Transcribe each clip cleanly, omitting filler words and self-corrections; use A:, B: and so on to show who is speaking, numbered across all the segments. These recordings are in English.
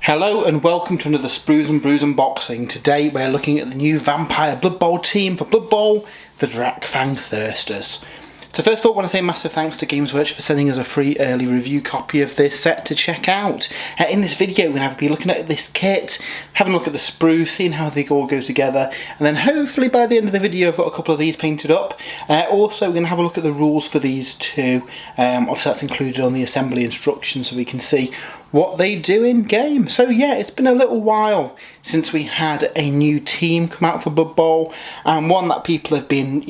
A: Hello and welcome to another Sprues and Brews unboxing. Today we're looking at the new Vampire Blood Bowl team for Blood Bowl, the Drakfang Thirsters. So first of all, I want to say a massive thanks to Games Workshop for sending us a free early review copy of this set to check out. In this video we're going to be looking at this kit, having a look at the sprues, seeing how they all go together, and then hopefully by the end of the video I've got a couple of these painted up. Also we're going to have a look at the rules for these two. Obviously that's included on the assembly instructions so we can see what they do in game. So yeah, it's been a little while since we had a new team come out for Blood Bowl, and one that people have been,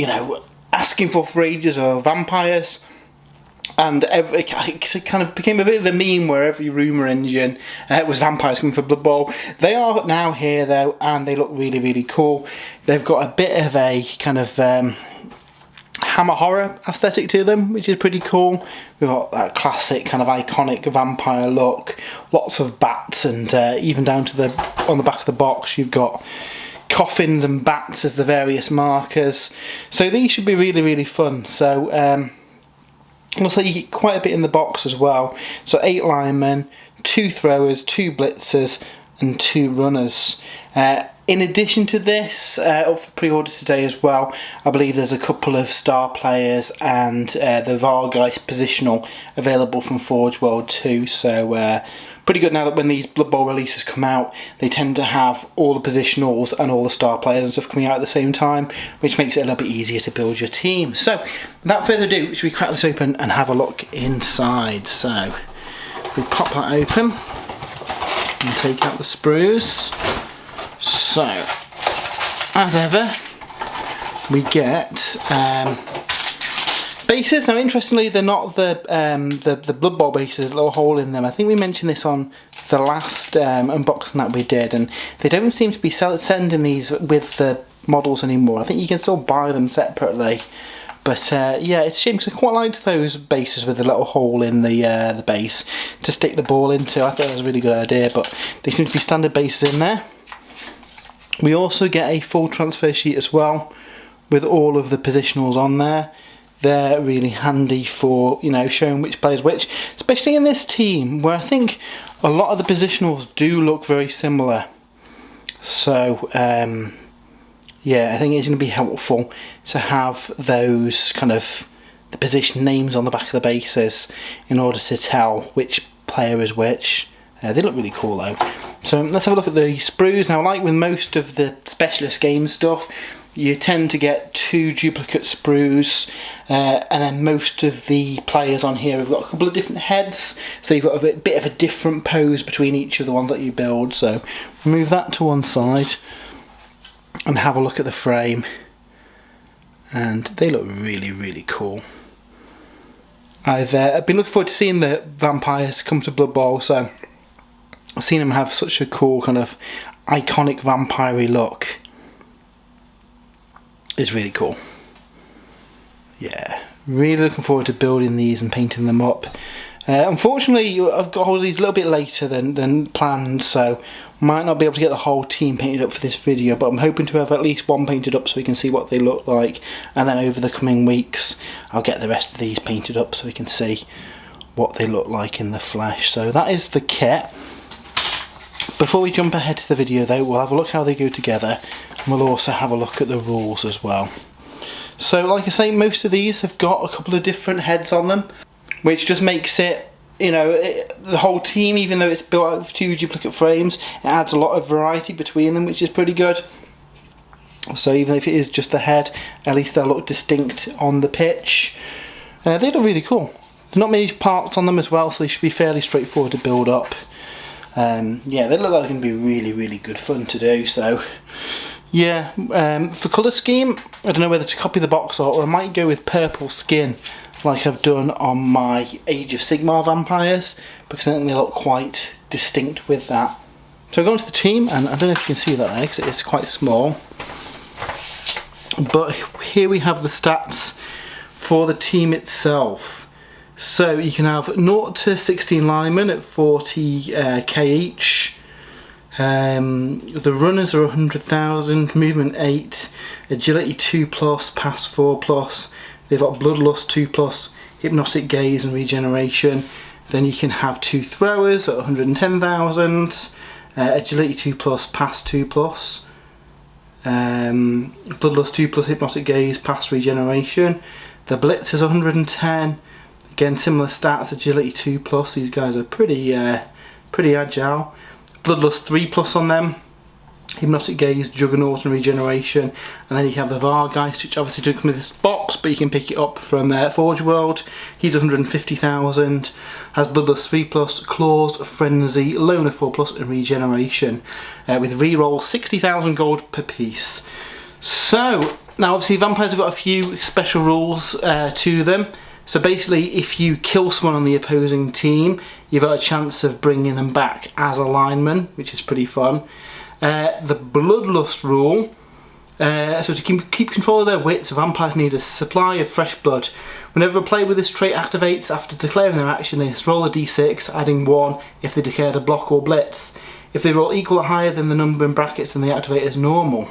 A: asking for ages are vampires. And it kind of became a bit of a meme where every rumour engine was vampires coming for Blood Bowl. They are now here though, and they look really, really cool. They've got a bit of a kind of Hammer horror aesthetic to them, which is pretty cool. We've got that classic kind of iconic vampire look, lots of bats, and even down to on the back of the box you've got coffins and bats as the various markers. So these should be really, really fun. So also you get quite a bit in the box as well. So 8 linemen, 2 throwers, 2 blitzers and 2 runners. In addition to this, up for pre-order today as well, I believe there's a couple of star players and the Vargeist positional available from Forge World 2. So pretty good now that when these Blood Bowl releases come out, they tend to have all the positionals and all the star players and stuff coming out at the same time, which makes it a little bit easier to build your team. So without further ado, should we crack this open and have a look inside? So we pop that open and take out the sprues. So, as ever, we get bases. Now, interestingly, they're not the Blood Bowl bases, a little hole in them. I think we mentioned this on the last unboxing that we did, and they don't seem to be sending these with the models anymore. I think you can still buy them separately. But yeah, it's a shame because I quite liked those bases with a little hole in the base to stick the ball into. I thought that was a really good idea, but they seem to be standard bases in there. We also get a full transfer sheet as well with all of the positionals on there. They're really handy for, showing which player's which, especially in this team where I think a lot of the positionals do look very similar. So yeah, I think it's going to be helpful to have those kind of the position names on the back of the bases in order to tell which player is which. They look really cool though. So let's have a look at the sprues. Now, like with most of the specialist game stuff, you tend to get 2 duplicate sprues, and then most of the players on here have got a couple of different heads, so you've got a bit of a different pose between each of the ones that you build. So move that to one side and have a look at the frame, and they look really, really cool. I've been looking forward to seeing the vampires come to Blood Bowl, so I've seen them have such a cool kind of iconic vampire-y look. It's really cool. Yeah, really looking forward to building these and painting them up. Unfortunately, I've got hold of these a little bit later than planned, so might not be able to get the whole team painted up for this video, but I'm hoping to have at least one painted up so we can see what they look like, and then over the coming weeks I'll get the rest of these painted up so we can see what they look like in the flesh. So that is the kit. Before we jump ahead to the video though, we'll have a look how they go together, and we'll also have a look at the rules as well. So like I say, most of these have got a couple of different heads on them, which just makes it, the whole team, even though it's built out of 2 duplicate frames, it adds a lot of variety between them, which is pretty good. So even if it is just the head, at least they'll look distinct on the pitch. They look really cool. There's not many parts on them as well, so they should be fairly straightforward to build up. Yeah, they look like they're going to be really, really good fun to do. So yeah, for colour scheme, I don't know whether to copy the box art or I might go with purple skin like I've done on my Age of Sigmar vampires, because I think they look quite distinct with that. So I've gone to the team, and I don't know if you can see that there because it's quite small, but here we have the stats for the team itself. So you can have 0 to 16 linemen at 40k each. The runners are 100,000, movement 8, agility 2+, pass 4+. They've got bloodlust 2+, hypnotic gaze and regeneration. Then you can have 2 throwers at 110,000. Agility 2+, Pass 2+, Bloodlust 2+, Hypnotic Gaze, Pass Regeneration. The Blitz is 110. Again, similar stats, Agility 2+. These guys are pretty agile. Bloodlust 3+ on them. Hypnotic Gaze, Juggernaut and Regeneration. And then you have the Vargeist, which obviously doesn't come in this box, but you can pick it up from Forge World. He's 150,000. Has Bloodlust 3+, Claws, Frenzy, Loner 4+, and Regeneration. With reroll 60,000 gold per piece. So, now obviously Vampires have got a few special rules to them. So basically, if you kill someone on the opposing team, you've got a chance of bringing them back as a lineman, which is pretty fun. The Bloodlust rule, so to keep control of their wits, vampires need a supply of fresh blood. Whenever a player with this trait activates, after declaring their action, they must roll a d6, adding 1 if they declared a block or blitz. If they roll equal or higher than the number in brackets, then they activate as normal.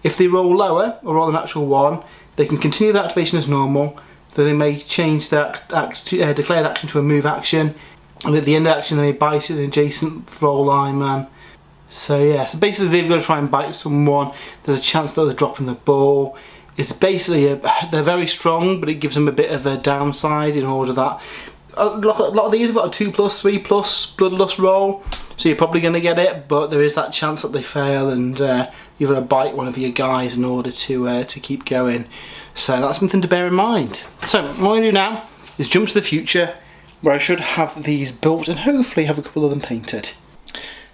A: If they roll lower, or roll an actual 1, they can continue the activation as normal, though they may change that declared action to a move action, and at the end of the action they may bite an adjacent roll lineman. So yeah, so basically they've got to try and bite someone. There's a chance that they're dropping the ball. It's basically, they're very strong, but it gives them a bit of a downside in order that a lot of these have got a 2+, 3+ Bloodlust roll, so you're probably going to get it, but there is that chance that they fail and you've got to bite one of your guys in order to keep going. So that's something to bear in mind. So what I'm going to do now is jump to the future, where I should have these built and hopefully have a couple of them painted.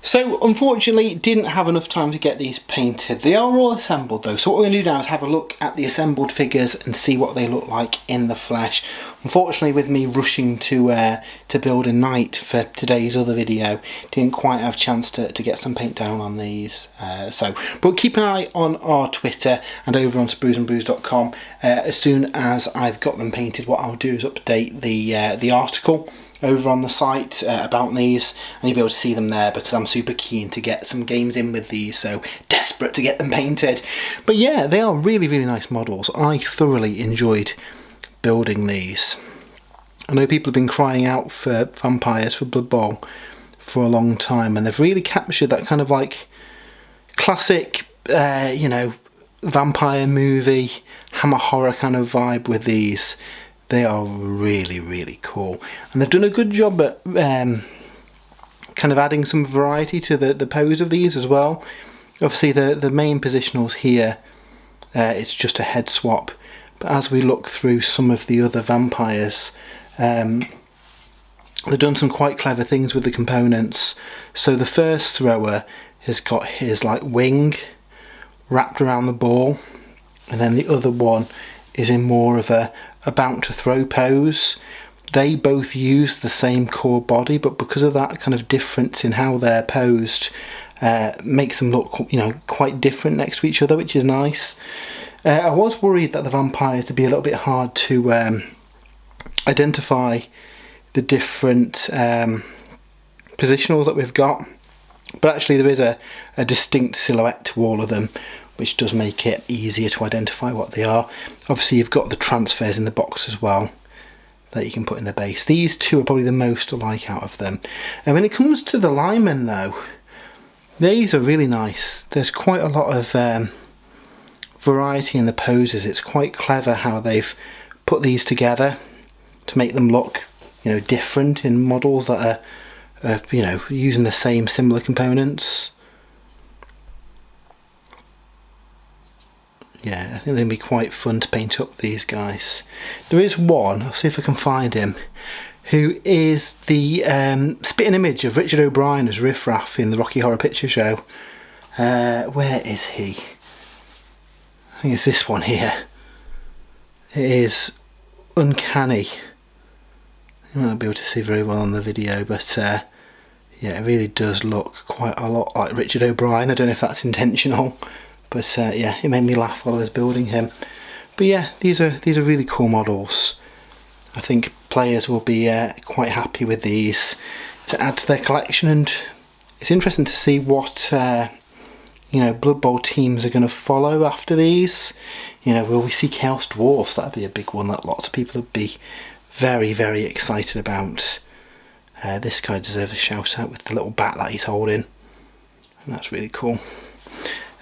A: So unfortunately didn't have enough time to get these painted. They are all assembled though, so what we're going to do now is have a look at the assembled figures and see what they look like in the flesh. Unfortunately, with me rushing to build a night for today's other video, didn't quite have a chance to get some paint down on these. But keep an eye on our Twitter and over on spruesandbrews.com. As soon as I've got them painted, what I'll do is update the article over on the site about these, and you'll be able to see them there, because I'm super keen to get some games in with these, so desperate to get them painted. But yeah, they are really nice models. I thoroughly enjoyed building these. I know people have been crying out for vampires for Blood Bowl for a long time, and they've really captured that kind of like classic you know, vampire movie hammer horror kind of vibe with these. They are really cool, and they've done a good job at kind of adding some variety to the pose of these as well. Obviously the main positionals here, it's just a head swap, but as we look through some of the other vampires, they've done some quite clever things with the components. So the first thrower has got his like wing wrapped around the ball, and then the other one is in more of a about to throw pose. They both use the same core body, but because of that kind of difference in how they're posed, makes them look, you know, quite different next to each other, which is nice. I was worried that the vampires would be a little bit hard to identify the different positionals that we've got, but actually there is a distinct silhouette to all of them, which does make it easier to identify what they are. Obviously you've got the transfers in the box as well that you can put in the base. These two are probably the most alike out of them. And when it comes to the linemen though, these are really nice. There's quite a lot of variety in the poses. It's quite clever how they've put these together to make them look, you know, different in models that are you know, using the same similar components. Yeah, I think they're going to be quite fun to paint up, these guys. There is one, I'll see if I can find him, who is the spitting image of Richard O'Brien as Riff Raff in the Rocky Horror Picture Show. Where is he? I think it's this one here. It is uncanny. You might not be able to see very well on the video, but yeah, it really does look quite a lot like Richard O'Brien. I don't know if that's intentional. But yeah, it made me laugh while I was building him. But yeah, these are really cool models. I think players will be quite happy with these to add to their collection, and it's interesting to see what you know, Blood Bowl teams are going to follow after these. You know, will we see Chaos Dwarfs? That'd be a big one that lots of people would be very excited about. This guy deserves a shout out with the little bat that he's holding. And that's really cool.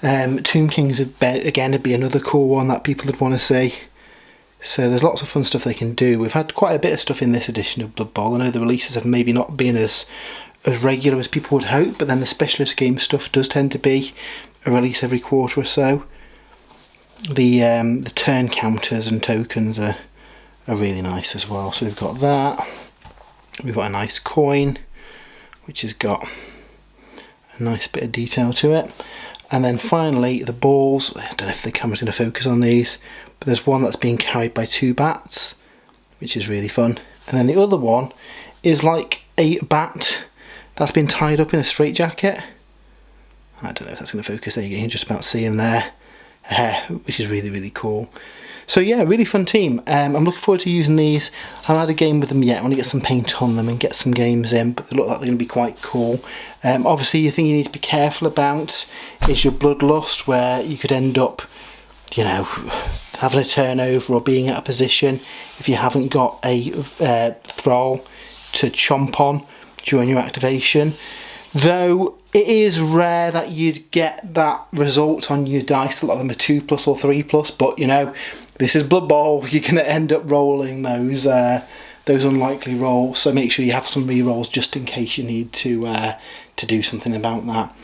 A: Tomb Kings, again, would be another cool one that people would want to see. So there's lots of fun stuff they can do. We've had quite a bit of stuff in this edition of Blood Bowl. I know the releases have maybe not been as regular as people would hope, but then the specialist game stuff does tend to be a release every quarter or so. The turn counters and tokens are really nice as well. So we've got that. We've got a nice coin, which has got a nice bit of detail to it. And then finally the balls. I don't know if the camera's going to focus on these, but there's one that's being carried by 2 bats, which is really fun. And then the other one is like a bat that's been tied up in a straitjacket. I don't know if that's going to focus. There you go, you can just about see in there, which is really, really cool. So yeah, really fun team. I'm looking forward to using these. I haven't had a game with them yet. I want to get some paint on them and get some games in, but they look like they're going to be quite cool. Obviously, the thing you need to be careful about is your bloodlust, where you could end up, you know, having a turnover or being at a position if you haven't got a thrall to chomp on during your activation. Though it is rare that you'd get that result on your dice. A lot of them are 2+ or 3+, but you know, this is Blood Bowl. You're going to end up rolling those unlikely rolls, so make sure you have some re-rolls just in case you need to do something about that.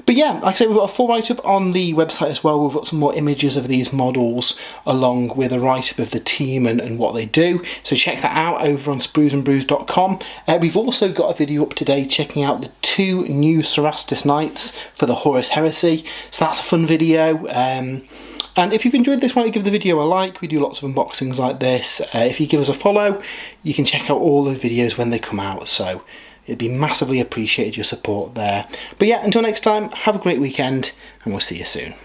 A: But yeah, like I say, we've got a full write-up on the website as well. We've got some more images of these models along with a write-up of the team and what they do. So check that out over on spruesandbrews.com. We've also got a video up today checking out the 2 new Cerastus Knights for the Horus Heresy. So that's a fun video. And if you've enjoyed this, why don't you give the video a like? We do lots of unboxings like this. If you give us a follow, you can check out all the videos when they come out. So it'd be massively appreciated, your support there. But yeah, until next time, have a great weekend, and we'll see you soon.